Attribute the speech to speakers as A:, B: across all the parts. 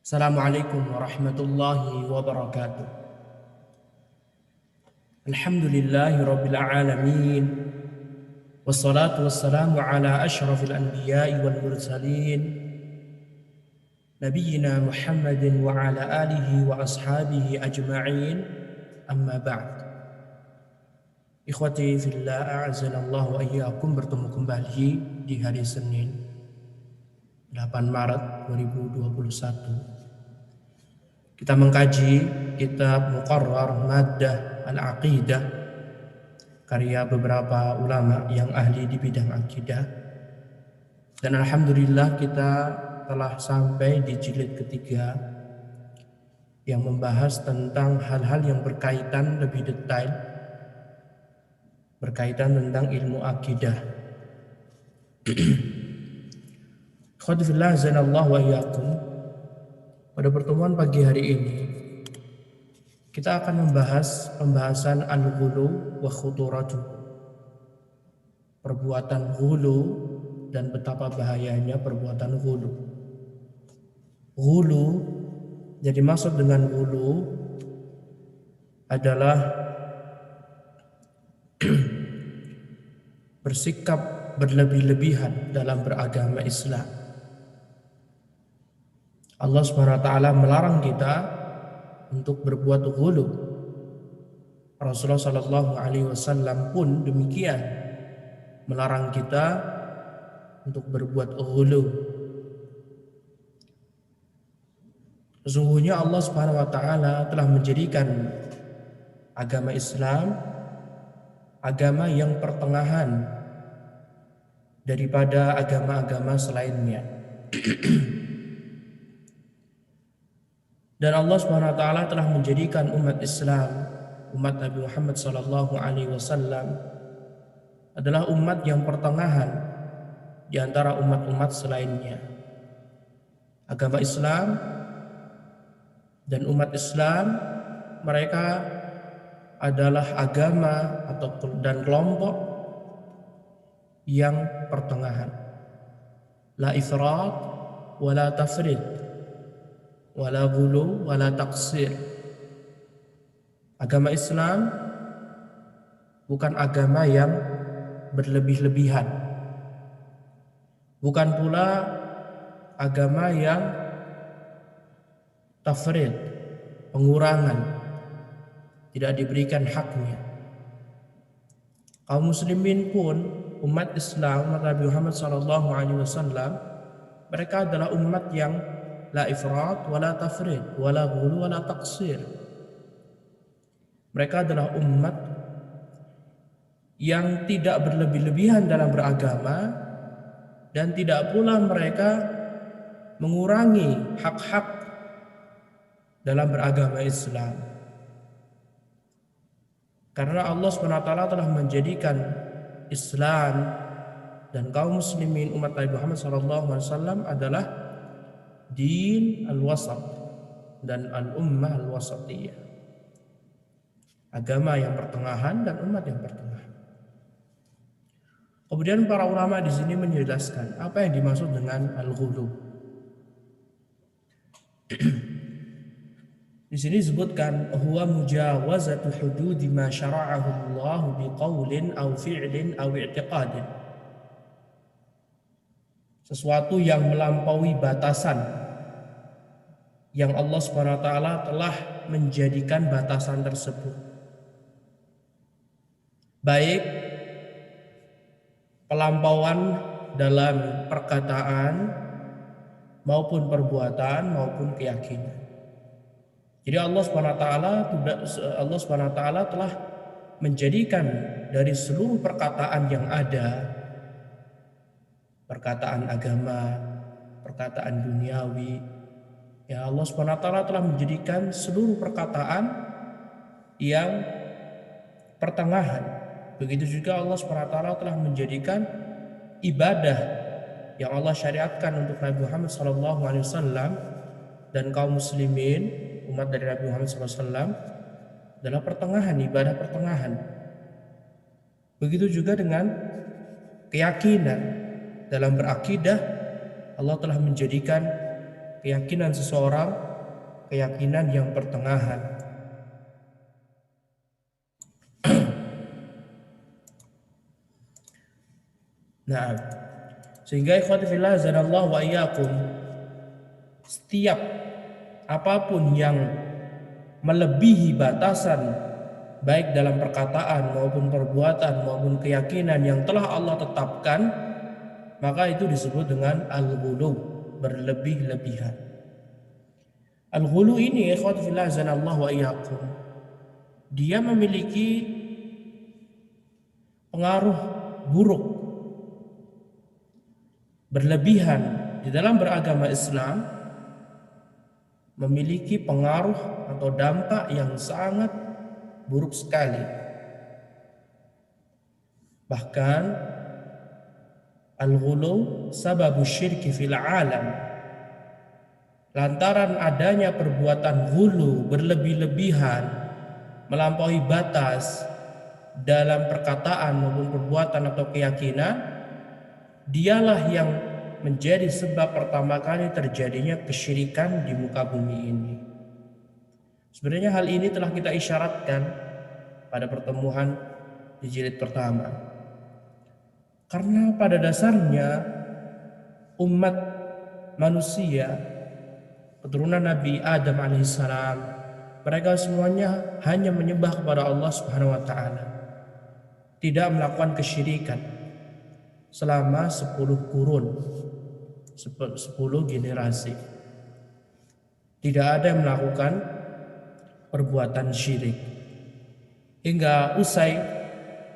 A: Assalamualaikum warahmatullahi wabarakatuh. Alhamdulillahi rabbil alamin. Wassalatu wassalamu ala ashrafil anbiya'i wal mursalin. Nabiyyina Muhammadin wa ala alihi wa ashabihi ajma'in. Amma ba'd. Ikhwati fillah, a'azanallahu wa iyyakum, bertemu kembali di hari Senin 8 Maret 2021. Kita mengkaji kitab Muqarrar Maddah Al-Aqidah karya beberapa ulama yang ahli di bidang akidah. Dan alhamdulillah kita telah sampai di jilid ketiga yang membahas tentang hal-hal yang berkaitan lebih detail berkaitan tentang ilmu akidah. Khadifillah zanallahu wa iyyakum. Pada pertemuan pagi hari ini kita akan membahas pembahasan al-ghulu wa khuturatuh. Perbuatan ghulu dan betapa bahayanya perbuatan ghulu. Ghulu, jadi maksud dengan ghulu adalah bersikap berlebih-lebihan dalam beragama Islam. Allah SWT melarang kita untuk berbuat ghulu. Rasulullah SAW pun demikian, melarang kita untuk berbuat ghulu. Sesungguhnya Allah SWT telah menjadikan agama Islam agama yang pertengahan daripada agama-agama selainnya. Dan Allah SWT telah menjadikan umat Islam, umat Nabi Muhammad SAW adalah umat yang pertengahan di antara umat-umat selainnya. Agama Islam dan umat Islam, mereka adalah agama dan kelompok yang pertengahan. La ifrat wa la tafrid, wa la ghulu wa la taqsir. Agama Islam bukan agama yang berlebih-lebihan, bukan pula agama yang tafrid, pengurangan, tidak diberikan haknya. Kaum muslimin pun, umat Islam, umat Nabi Muhammad SAW, mereka adalah umat yang la ifrat wa la tafrid wa la ghulu wa la taqsir. Mereka adalah umat yang tidak berlebih-lebihan dalam beragama dan tidak pula mereka mengurangi hak-hak dalam beragama Islam. Karena Allah SWT telah menjadikan Islam dan kaum muslimin umat Nabi Muhammad SAW adalah din al-wasat dan al-ummah al-wasatiyah. Agama yang pertengahan dan umat yang pertengahan. Kemudian para ulama di sini menjelaskan apa yang dimaksud dengan al-ghulu. Di sini disebutkan huwa mujawazatu hududi ma syara'ahu Allah biqaulin aw fi'lin aw i'tiqadin. Sesuatu yang melampaui batasan yang Allah SWT telah menjadikan batasan tersebut. Baik pelampauan dalam perkataan maupun perbuatan maupun keyakinan. Jadi Allah SWT telah menjadikan dari seluruh perkataan yang ada, perkataan agama, perkataan duniawi, ya Allah SWT telah menjadikan seluruh perkataan yang pertengahan. Begitu juga Allah SWT telah menjadikan ibadah yang Allah syariatkan untuk Nabi Muhammad SAW dan kaum muslimin, umat dari Nabi Muhammad SAW, adalah pertengahan, ibadah pertengahan. Begitu juga dengan keyakinan. Dalam berakidah, Allah telah menjadikan keyakinan seseorang keyakinan yang pertengahan. Nah, sehingga ikhwati fillah azanallahu wa iyyakum, setiap apapun yang melebihi batasan baik dalam perkataan maupun perbuatan maupun keyakinan yang telah Allah tetapkan, maka itu disebut dengan al-ghulu, berlebih-lebihan. Al-ghulu ini ikhwati fillah azanallahu wa iyyakum, dia memiliki pengaruh buruk. Berlebihan di dalam beragama Islam memiliki pengaruh atau dampak yang sangat buruk sekali. Bahkan al-ghulu sababu syirki fil alam. Lantaran adanya perbuatan ghulu, berlebih-lebihan, melampaui batas dalam perkataan maupun perbuatan atau keyakinan, dialah yang menjadi sebab pertama kali terjadinya kesyirikan di muka bumi ini. Sebenarnya hal ini telah kita isyaratkan pada pertemuan di jilid pertama. Karena pada dasarnya umat manusia, keturunan Nabi Adam alaihissalam, mereka semuanya hanya menyembah kepada Allah Subhanahu wa taala. Tidak melakukan kesyirikan selama 10 kurun, 10 generasi. Tidak ada yang melakukan perbuatan syirik. Hingga usai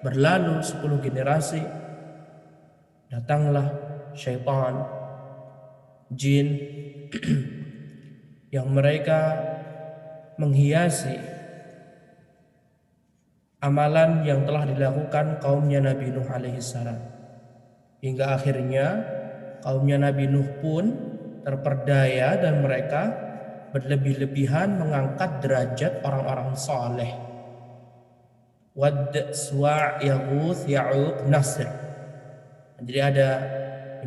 A: berlalu 10 generasi, datanglah syaitan, jin yang mereka menghiasi amalan yang telah dilakukan kaumnya Nabi Nuh alaihissalam. Hingga akhirnya kaumnya Nabi Nuh pun terperdaya dan mereka berlebih-lebihan mengangkat derajat orang-orang saleh. Wad, Suwa', Yaghuth, Ya'uq, Nasr. Jadi ada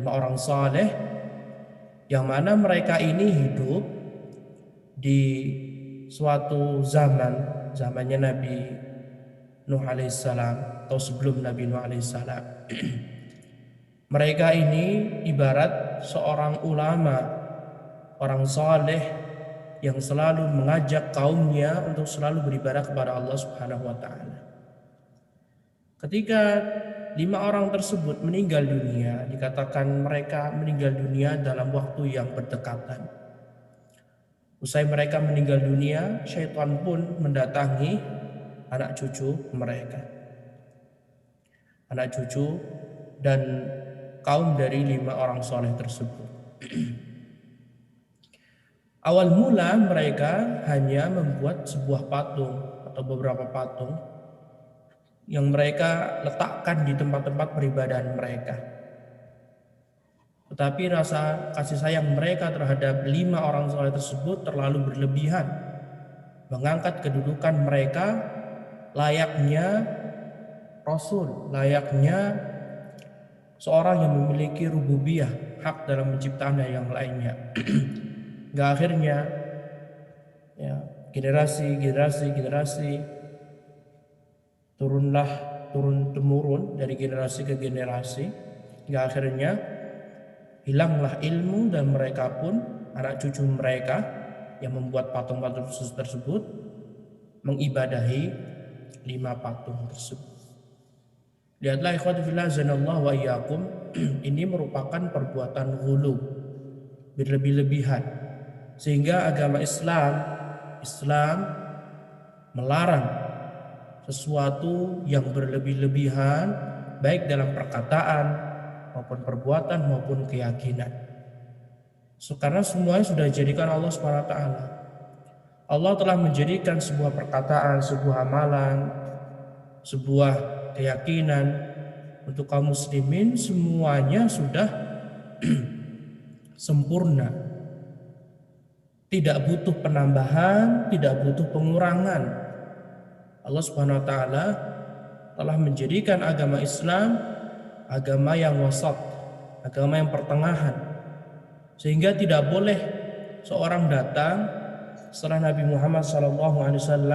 A: 5 orang saleh yang mana mereka ini hidup di suatu zamannya Nabi Nuh alaihissalam atau sebelum Nabi Nuh alaihissalam. Mereka ini ibarat seorang ulama, orang saleh yang selalu mengajak kaumnya untuk selalu beribadah kepada Allah Subhanahu wa taala. Ketika 5 orang tersebut meninggal dunia, dikatakan mereka meninggal dunia dalam waktu yang berdekatan. Usai mereka meninggal dunia, syaitan pun mendatangi anak cucu mereka. Anak cucu dan kaum dari 5 orang soleh tersebut. Awal mula mereka hanya membuat sebuah patung atau beberapa patung yang mereka letakkan di tempat-tempat peribadahan mereka. Tetapi rasa kasih sayang mereka terhadap 5 orang soleh tersebut terlalu berlebihan, mengangkat kedudukan mereka layaknya Rasul, layaknya seorang yang memiliki rububiyah, hak dalam penciptaan dan yang lainnya. Hingga akhirnya ya, generasi turun temurun dari generasi ke generasi, hingga akhirnya hilanglah ilmu dan mereka pun, anak cucu mereka yang membuat patung-patung tersebut, mengibadahi 5 patung tersebut. Lihatlah ikhwati fillah azanallahu wa iyyakum, ini merupakan perbuatan ghulu, berlebih-lebihan. Sehingga agama Islam melarang sesuatu yang berlebih-lebihan baik dalam perkataan maupun perbuatan maupun keyakinan. Karena semuanya sudah dijadikan Allah SWT. Allah telah menjadikan sebuah perkataan, sebuah amalan, sebuah keyakinan untuk kaum muslimin, semuanya sudah sempurna. Tidak butuh penambahan, tidak butuh pengurangan. Allah Subhanahu wa taala telah menjadikan agama Islam agama yang wasat, agama yang pertengahan. Sehingga tidak boleh seorang datang setelah Nabi Muhammad SAW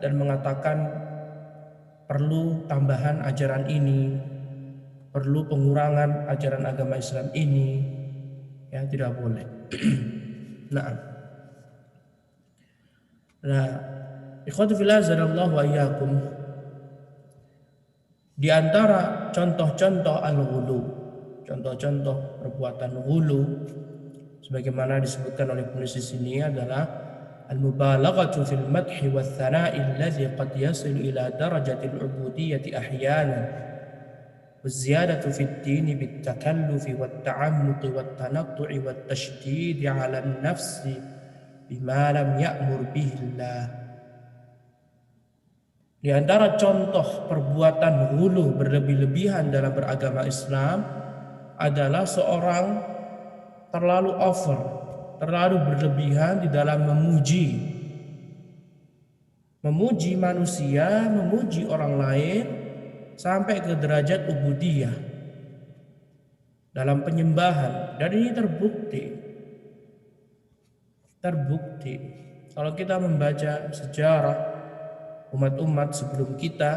A: dan mengatakan perlu tambahan ajaran ini, perlu pengurangan ajaran agama Islam ini, ya tidak boleh. Nah, ikhwatu fillah azanallahu wa iyyakum, di antara contoh-contoh al-ghulu, contoh-contoh perbuatan ghulu sebagaimana disebutkan oleh penulis di sini adalah al-mubalaghatu fil madhi wa tsana'i alladhi qad yasilu ila darajatil ubudiyyati ahyanan wa ziyadatu fid din bit takallufi wat ta'ammuqi wat tanattu'i wat tashdid 'ala an-nafsi bima lam ya'mur bihi Allah. Di antara contoh perbuatan ghulu berlebih-lebihan dalam beragama Islam adalah seorang terlalu over, terlalu berlebihan di dalam memuji manusia, memuji orang lain sampai ke derajat ubudiyah dalam penyembahan. Dan ini terbukti kalau kita membaca sejarah umat-umat sebelum kita,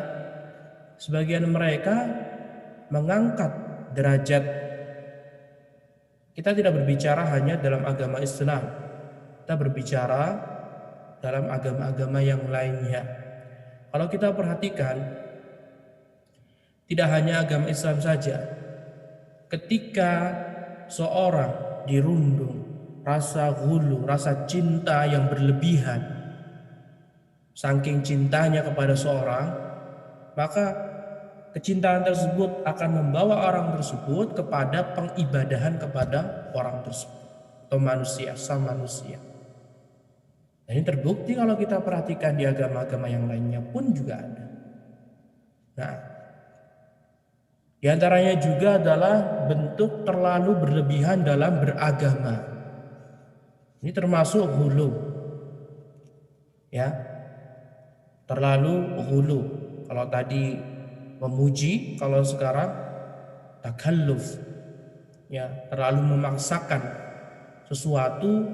A: sebagian mereka mengangkat derajat. Kita tidak berbicara hanya dalam agama Islam, kita berbicara dalam agama-agama yang lainnya. Kalau kita perhatikan, tidak hanya agama Islam saja, ketika seorang dirundung rasa ghulu, rasa cinta yang berlebihan, saking cintanya kepada seorang, maka kecintaan tersebut akan membawa orang tersebut kepada pengibadahan kepada orang tersebut atau manusia, sang manusia. Dan ini terbukti kalau kita perhatikan di agama-agama yang lainnya pun juga ada. Nah, di antaranya juga adalah bentuk terlalu berlebihan dalam beragama. Ini termasuk ghulu, ya. Terlalu ghulu. Kalau tadi memuji, kalau sekarang takalluf, ya, terlalu memaksakan sesuatu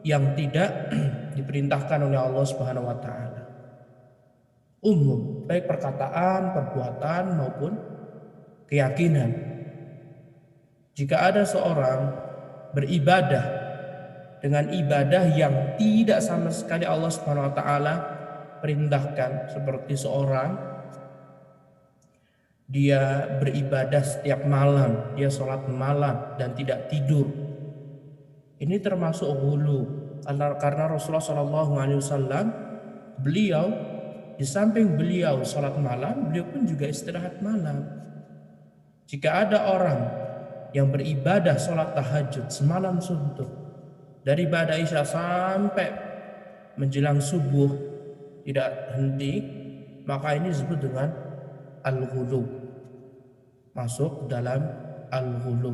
A: yang tidak diperintahkan oleh Allah Subhanahu wa taala. Umum, baik perkataan, perbuatan maupun keyakinan. Jika ada seorang beribadah dengan ibadah yang tidak sama sekali Allah Subhanahu wa taala perintahkan, seperti seorang dia beribadah setiap malam, dia sholat malam dan tidak tidur, ini termasuk ghulu. Karena Rasulullah SAW, beliau di samping beliau sholat malam, beliau pun juga istirahat malam. Jika ada orang yang beribadah sholat tahajud semalam suntuk, dari ba'da isya sampai menjelang subuh tidak henti, maka ini disebut dengan al-ghulu, masuk dalam al-ghulu,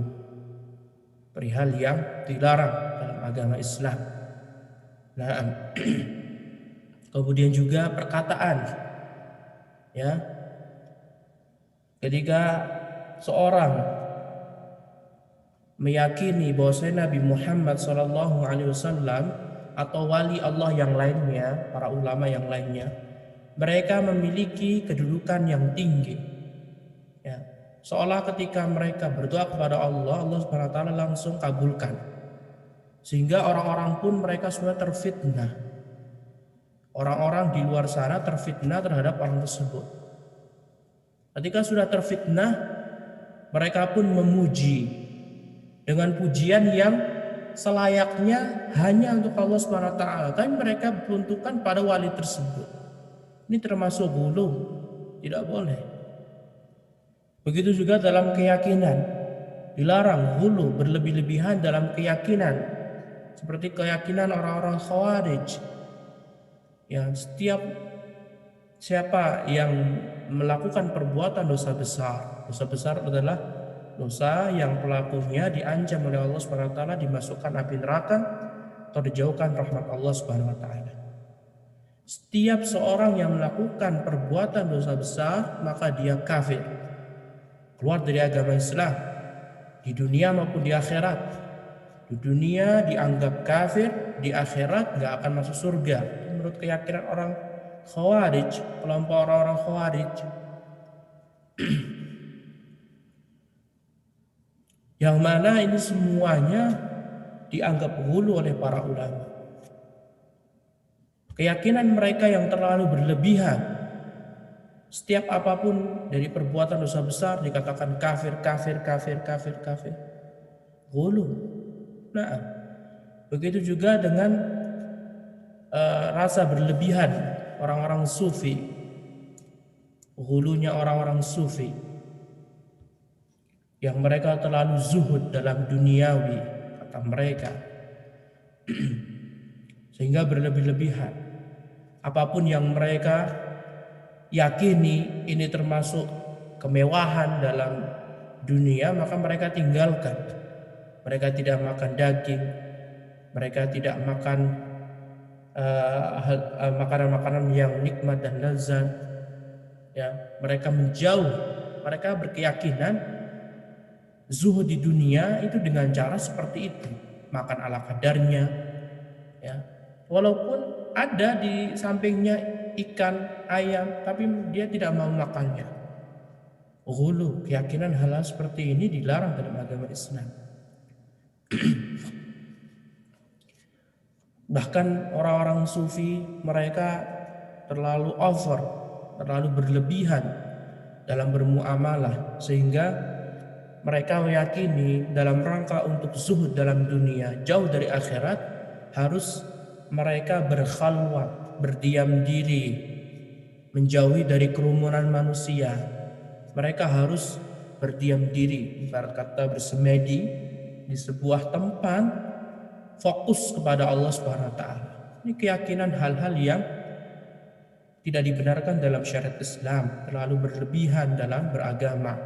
A: perihal yang dilarang dalam agama Islam. Nah, kemudian juga perkataan, ya, ketika seorang meyakini bahwa Nabi Muhammad SAW atau wali Allah yang lainnya, para ulama yang lainnya, mereka memiliki kedudukan yang tinggi, ya, seolah ketika mereka berdoa kepada Allah, Allah Subhanahu wa taala langsung kabulkan, sehingga orang-orang pun mereka semua terfitnah. Orang-orang di luar sana terfitnah terhadap orang tersebut. Ketika sudah terfitnah, mereka pun memuji dengan pujian yang selayaknya hanya untuk Allah Subhanahu wa taala, tapi mereka peruntukkan pada wali tersebut. Ini termasuk ghulu, tidak boleh. Begitu juga dalam keyakinan, dilarang ghulu, berlebih-lebihan dalam keyakinan, seperti keyakinan orang-orang Khawarij. Ya, siapa yang melakukan perbuatan dosa besar adalah dosa yang pelakunya diancam oleh Allah Subhanahu wa taala dimasukkan api neraka atau dijauhkan rahmat Allah Subhanahu wa taala. Setiap seorang yang melakukan perbuatan dosa besar, maka dia kafir, keluar dari agama Islam, di dunia maupun di akhirat. Di dunia dianggap kafir, di akhirat nggak akan masuk surga. Menurut keyakinan orang Khawarij, kelompok orang-orang Khawarij. Yang mana ini semuanya dianggap hulu oleh para ulama. Keyakinan mereka yang terlalu berlebihan. Setiap apapun dari perbuatan dosa besar dikatakan kafir, kafir, kafir, kafir, kafir. Hulu. Nah, begitu juga dengan rasa berlebihan orang-orang sufi. Hulunya orang-orang sufi. Yang mereka terlalu zuhud dalam duniawi, kata mereka. Sehingga berlebih-lebihan. Apapun yang mereka yakini ini termasuk kemewahan dalam dunia, maka mereka tinggalkan. Mereka tidak makan daging, mereka tidak makan makanan-makanan yang nikmat dan lezat. Ya, mereka menjauh. Mereka berkeyakinan zuhud di dunia itu dengan cara seperti itu, makan ala kadarnya. Ya, walaupun ada di sampingnya ikan, ayam, tapi dia tidak mau makannya. Ghulu, keyakinan hal seperti ini dilarang dalam agama Islam. Bahkan orang-orang sufi mereka terlalu over, terlalu berlebihan dalam bermuamalah, sehingga mereka meyakini dalam rangka untuk zuhud dalam dunia, jauh dari akhirat, harus mereka berkhalwat, berdiam diri, menjauhi dari kerumunan manusia. Mereka harus berdiam diri, ibarat kata bersemedi di sebuah tempat, fokus kepada Allah Subhanahu wa taala. Ini keyakinan hal-hal yang tidak dibenarkan dalam syariat Islam, terlalu berlebihan dalam beragama.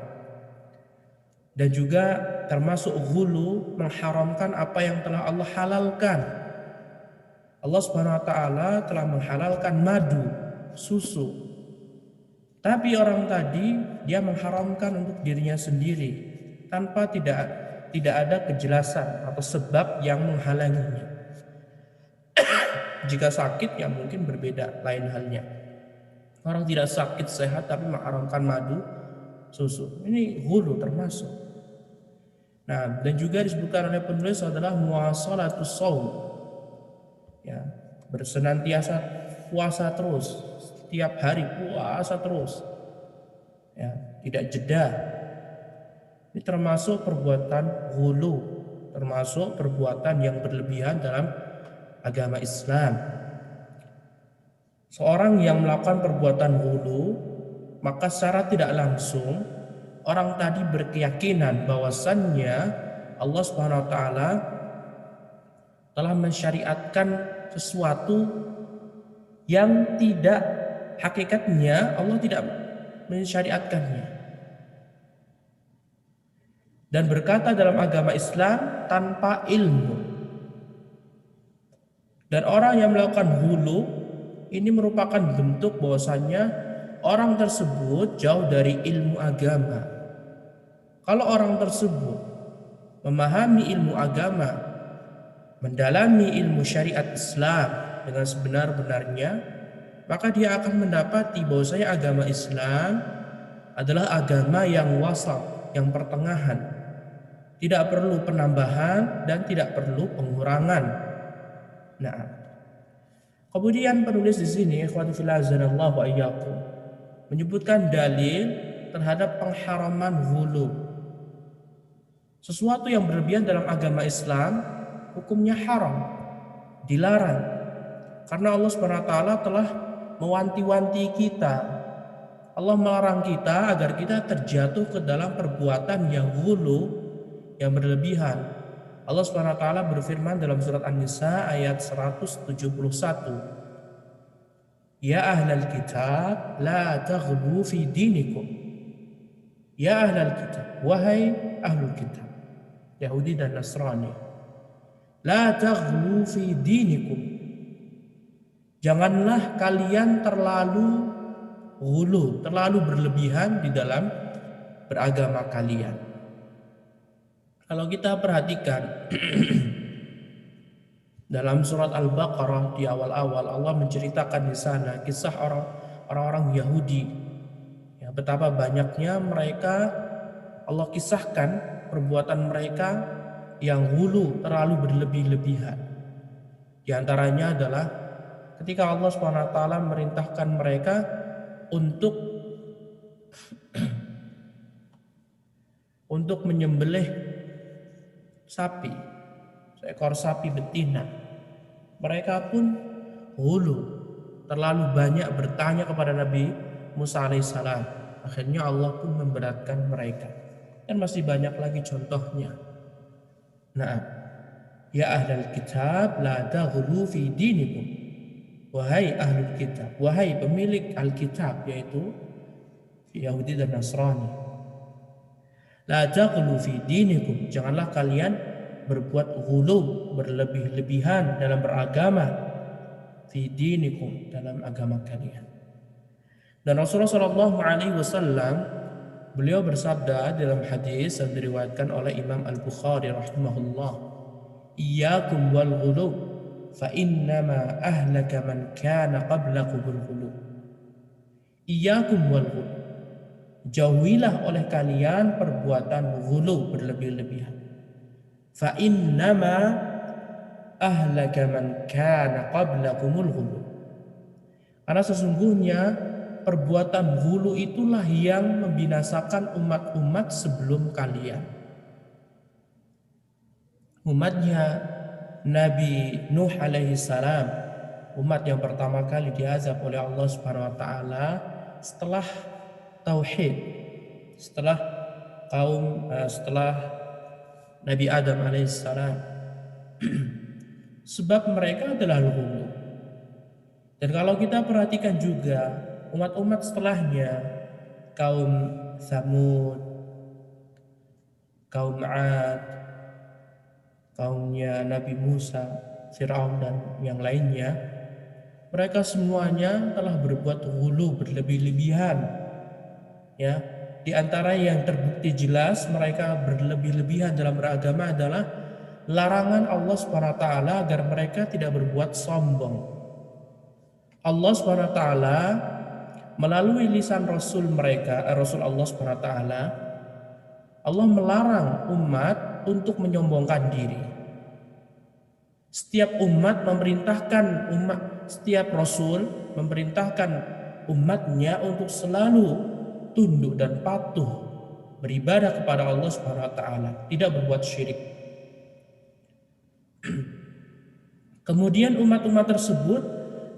A: Dan juga termasuk ghulu, mengharamkan apa yang telah Allah halalkan. Allah Subhanahu wa taala telah menghalalkan madu, susu. Tapi orang tadi dia mengharamkan untuk dirinya sendiri tanpa tidak ada kejelasan atau sebab yang menghalanginya. Jika sakit ya mungkin berbeda, lain halnya. Orang tidak sakit sehat tapi mengharamkan madu, susu. Ini ghulu termasuk. Nah, dan juga disebutkan oleh penulis adalah muwasalatus shaum. Ya, bersenantiasa puasa terus, setiap hari puasa terus. Ya, tidak jeda. Ini termasuk perbuatan ghulu, termasuk perbuatan yang berlebihan dalam agama Islam. Seorang yang melakukan perbuatan ghulu, maka secara tidak langsung orang tadi berkeyakinan bahwasannya Allah Subhanahu wa taala telah mensyariatkan sesuatu yang tidak hakikatnya Allah tidak mensyariatkannya. Dan berkata dalam agama Islam tanpa ilmu. Dan orang yang melakukan hulu ini merupakan bentuk bahwasannya orang tersebut jauh dari ilmu agama. Kalau orang tersebut memahami ilmu agama, mendalami ilmu syariat Islam dengan sebenar-benarnya, maka dia akan mendapati bahwasanya agama Islam adalah agama yang wasat, yang pertengahan. Tidak perlu penambahan dan tidak perlu pengurangan. Nah, kemudian penulis di sini, ikhwati fillah azanallahu wa iyyakum, menyebutkan dalil terhadap pengharaman ghulu. Sesuatu yang berlebihan dalam agama Islam hukumnya haram, dilarang. Karena Allah Subhanahu wa taala telah mewanti-wanti kita. Allah melarang kita agar kita terjatuh ke dalam perbuatan yang ghulu, yang berlebihan. Allah Subhanahu wa taala berfirman dalam surat An-Nisa ayat 171. Ya ahlal kitab la taghlu fi dinikum. Ya ahlal kitab, wahai ahlul kitab, Yahudi dan Nasrani. La taghlu fi dinikum. Janganlah kalian terlalu ghulu, terlalu berlebihan di dalam beragama kalian. Kalau kita perhatikan Dalam surat Al-Baqarah di awal-awal Allah menceritakan di sana kisah orang-orang Yahudi, ya, betapa banyaknya mereka. Allah kisahkan perbuatan mereka yang hulu, terlalu berlebih-lebihan. Di antaranya adalah ketika Allah SWT merintahkan mereka untuk menyembelih sapi, seekor sapi betina. Mereka pun hulu, terlalu banyak bertanya kepada Nabi Musa alaihissalam. Akhirnya Allah pun memberatkan mereka. Dan masih banyak lagi contohnya. Nah, ya ahlal kitab la taghlu fi dinikum. Wahai ahlul kitab, wahai pemilik Alkitab, yaitu Yahudi dan Nasrani. La taghlu fi dinikum, janganlah kalian berbuat ghulu, berlebih-lebihan dalam beragama. Fi dinikum, dalam agama kalian. Dan Rasulullah SAW beliau bersabda dalam hadis yang diriwayatkan oleh Imam Al-Bukhari rahimahullah, iyyakum wal ghulu fa innama ahlaka man kana qablakumul ghulu. Iyyakum wal ghulu, jauhilah oleh kalian perbuatan ghulu, berlebih-lebihan. Fa innama ahlaka man kana qablakumul ghulu, karena sesungguhnya perbuatan ghulu itulah yang membinasakan umat-umat sebelum kalian. Umatnya Nabi Nuh alaihi salam, umat yang pertama kali diazab oleh Allah Subhanahu wa taala setelah tauhid, setelah Nabi Adam alaihi salam. Sebab mereka adalah ghulu. Dan kalau kita perhatikan juga umat-umat setelahnya, kaum Tsamud, kaum 'Ad, kaumnya Nabi Musa, Fir'aun dan yang lainnya, mereka semuanya telah berbuat ghulu, berlebih-lebihan. Ya, di antara yang terbukti jelas mereka berlebih-lebihan dalam beragama adalah larangan Allah SWT agar mereka tidak berbuat sombong. Allah SWT melalui lisan Rasul mereka, Rasul Allah SWT, Allah melarang umat untuk menyombongkan diri. Setiap Rasul memerintahkan umatnya untuk selalu tunduk dan patuh beribadah kepada Allah SWT, tidak berbuat syirik. Kemudian umat-umat tersebut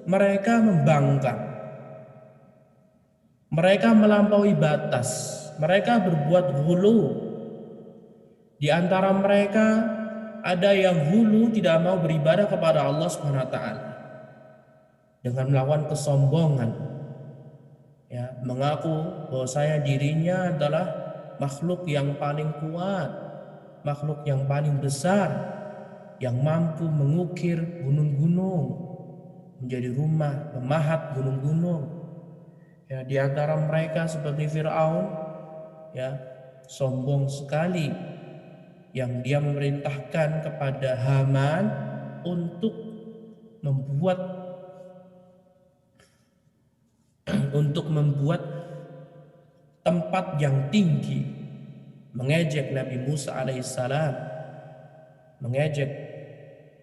A: mereka membangkang, mereka melampaui batas, mereka berbuat ghulu. Di antara mereka ada yang ghulu tidak mau beribadah kepada Allah SWT dengan melakukan kesombongan, ya, mengaku bahwasanya dirinya adalah makhluk yang paling kuat, makhluk yang paling besar, yang mampu mengukir gunung-gunung menjadi rumah, memahat gunung-gunung. Ya, di antara mereka seperti Fir'aun, ya, sombong sekali, yang dia memerintahkan kepada Haman untuk membuat tempat yang tinggi, mengejek Nabi Musa alaihissalam, mengejek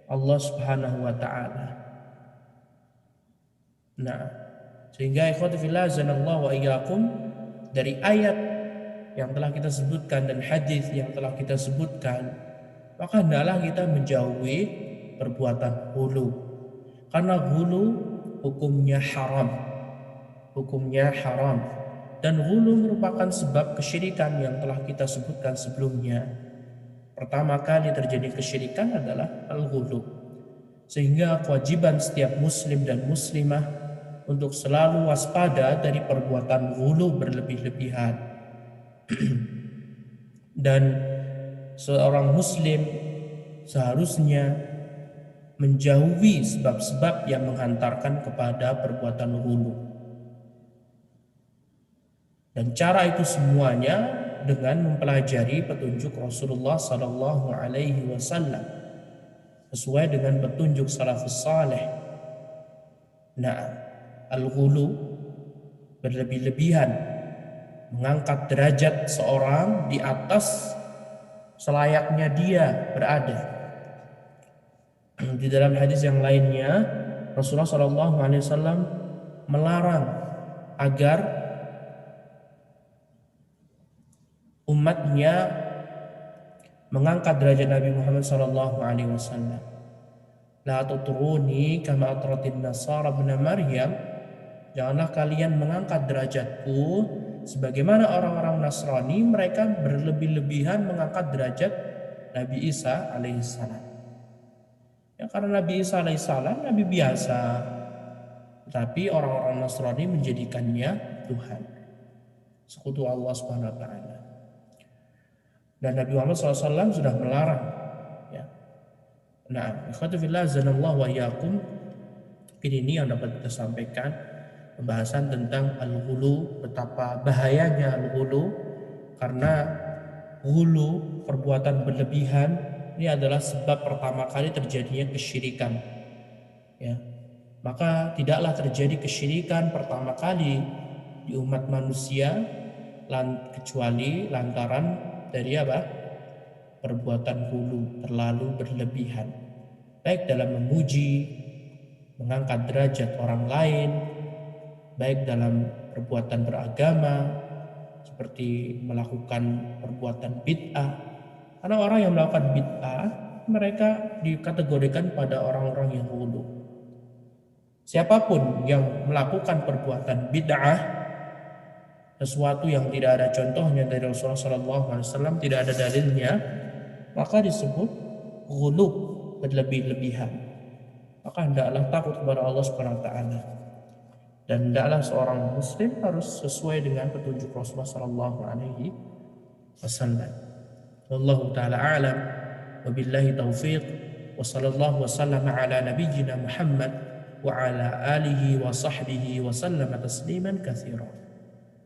A: Allah Subhanahu wa taala. Nah, sehingga ikhwati fillah azanallahu wa iyyakum, dari ayat yang telah kita sebutkan dan hadis yang telah kita sebutkan, maka hendaklah kita menjauhi perbuatan ghulu. Karena ghulu hukumnya haram. Dan ghulu merupakan sebab kesyirikan yang telah kita sebutkan sebelumnya. Pertama kali terjadi kesyirikan adalah al-ghulu. Sehingga kewajiban setiap muslim dan muslimah untuk selalu waspada dari perbuatan ghulu, berlebih-lebihan. Dan seorang muslim seharusnya menjauhi sebab-sebab yang menghantarkan kepada perbuatan ghulu. Dan cara itu semuanya dengan mempelajari petunjuk Rasulullah sallallahu alaihi wasallam. sesuai dengan petunjuk salafus saleh. Nah, al-ghulu, berlebih-lebihan, mengangkat derajat seorang di atas selayaknya dia berada. Di dalam hadis yang lainnya, Rasulullah SAW melarang agar umatnya mengangkat derajat Nabi Muhammad SAW. La tutruni kama atratin nasara ibn Maryam. Janganlah kalian mengangkat derajatku sebagaimana orang-orang Nasrani mereka berlebih-lebihan mengangkat derajat Nabi Isa alaihissalam. Ya, karena Nabi Isa alaihissalam Nabi biasa, tapi orang-orang Nasrani menjadikannya Tuhan, sekutu Allah Subhanahu Wa Taala. Dan Nabi Muhammad SAW sudah melarang. Ya. Nah, ikhwatu fillah azanallahu wa iyyakum. Ini yang dapat kita sampaikan, pembahasan tentang al-ghulu, betapa bahayanya al-ghulu, karena ghulu, perbuatan berlebihan, ini adalah sebab pertama kali terjadinya kesyirikan. Ya. Maka tidaklah terjadi kesyirikan pertama kali di umat manusia kecuali lantaran dari apa? Perbuatan ghulu, terlalu berlebihan, baik dalam memuji, mengangkat derajat orang lain, baik dalam perbuatan beragama seperti melakukan perbuatan bid'ah. Karena orang yang melakukan bid'ah, mereka dikategorikan pada orang-orang yang ghulu. Siapapun yang melakukan perbuatan bid'ah, sesuatu yang tidak ada contohnya dari Rasulullah SAW, tidak ada dalilnya, maka disebut ghulu, berlebih-lebihan. Maka hendaklah takut kepada Allah Subhanahu Wa Taala, dan hendaklah seorang muslim harus sesuai dengan petunjuk Rasulullah SAW. Wallahu taala a'lam, wabillahi taufiq, wa sallallahu wasallam ala nabiyyina Muhammad wa ala alihi wa sahbihi wa sallama tasliman katsiran.